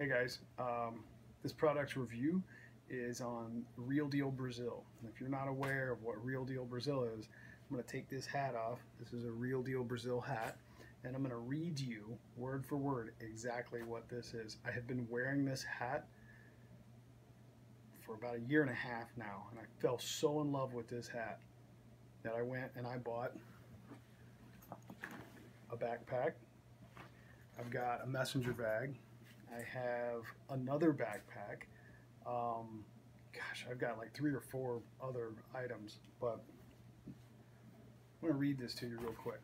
Hey guys, this product review is on Real Deal Brazil. And if you're not aware of what Real Deal Brazil is, I'm going to take this hat off. This is a Real Deal Brazil hat, and I'm going to read you word for word exactly what this is. I have been wearing this hat for about a year and a half now, and I fell so in love with this hat that I went and I bought a backpack. I've got a messenger bag. I have another backpack. Gosh, I've got like 3 or 4 other items, but I'm going to read this to you real quick.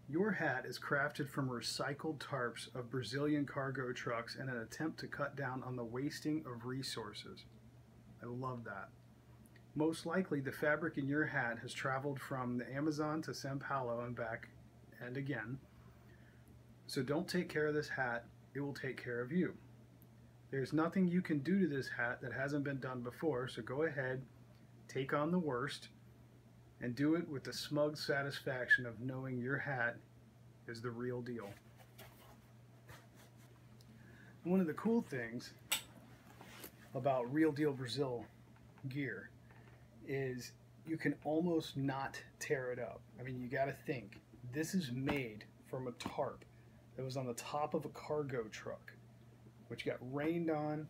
Your hat is crafted from recycled tarps of Brazilian cargo trucks in an attempt to cut down on the wasting of resources. I love that. Most likely the fabric in your hat has traveled from the Amazon to Sao Paulo and back and again. So don't take care of this hat, it will take care of you. There's nothing you can do to this hat that hasn't been done before, so go ahead, take on the worst, and do it with the smug satisfaction of knowing your hat is the real deal. One of the cool things about Real Deal Brazil gear is you can almost not tear it up. I mean, you got to think, this is made from a tarp that was on the top of a cargo truck, which got rained on,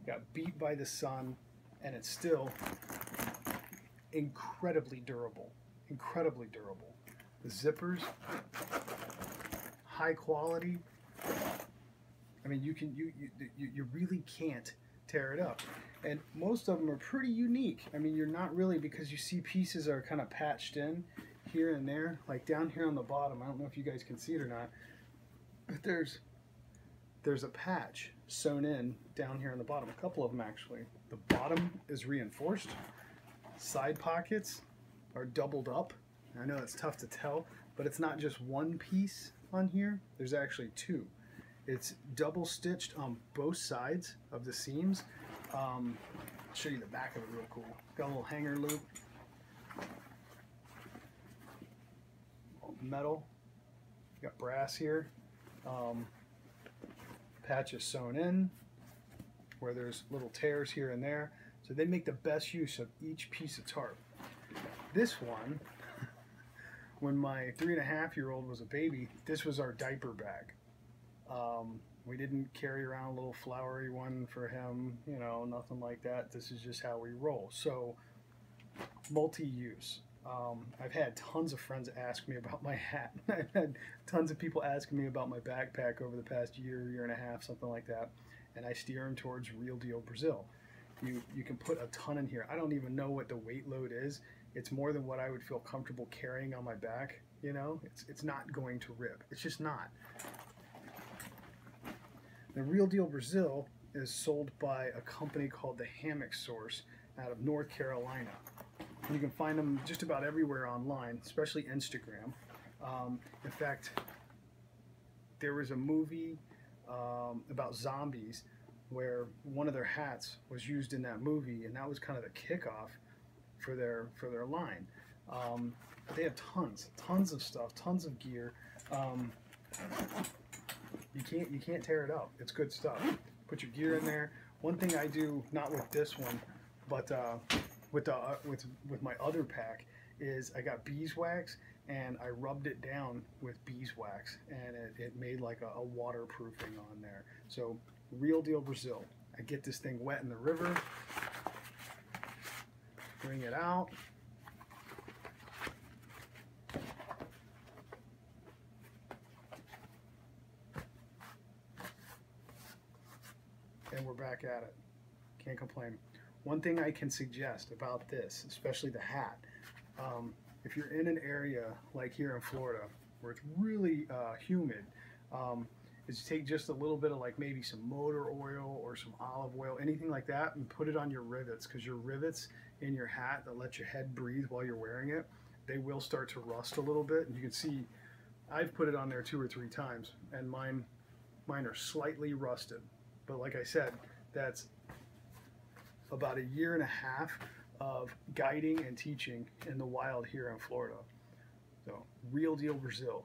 got beat by the sun, and it's still incredibly durable. Incredibly durable. The zippers, high quality. I mean, you really can't tear it up. And most of them are pretty unique. I mean, you're not really, because you see pieces are kind of patched in here and there, like down here on the bottom. I don't know if you guys can see it or not, but there's a patch sewn in down here on the bottom. A couple of them actually. The bottom is reinforced. Side pockets are doubled up. I know it's tough to tell, but it's not just one piece on here. There's actually 2. It's double stitched on both sides of the seams. I'll show you the back of it real cool. Got a little hanger loop. Metal. Got brass here. Patches sewn in where there's little tears here and there. So they make the best use of each piece of tarp. This one, when my 3.5-year-old was a baby, this was our diaper bag. We didn't carry around a little flowery one for him, you know, nothing like that. This is just how we roll. So, multi-use. I've had tons of friends ask me about my hat. I've had tons of people asking me about my backpack over the past year and a half, something like that. And I steer them towards Real Deal Brazil. You can put a ton in here. I don't even know what the weight load is. It's more than what I would feel comfortable carrying on my back. You know, it's not going to rip. It's just not. The Real Deal Brazil is sold by a company called the Hammock Source out of North Carolina. You can find them just about everywhere online, especially Instagram. In fact, there was a movie about zombies where one of their hats was used in that movie, and that was kind of the kickoff for their line. They have tons of stuff, tons of gear. You can't tear it up. It's good stuff. Put your gear in there. One thing I do, not with this one, but with my other pack, is I got beeswax and I rubbed it down with beeswax, and it made like a waterproofing on there. So Real Deal Brazil. I get this thing wet in the river, bring it out. And we're back at it. Can't complain. One thing I can suggest about this, especially the hat, if you're in an area like here in Florida where it's really humid, is take just a little bit of like maybe some motor oil or some olive oil, anything like that, and put it on your rivets, because your rivets in your hat that let your head breathe while you're wearing it, they will start to rust a little bit. And you can see I've put it on there 2 or 3 times, and mine are slightly rusted. But like I said, that's about a year and a half of guiding and teaching in the wild here in Florida. So, Real Deal Brazil.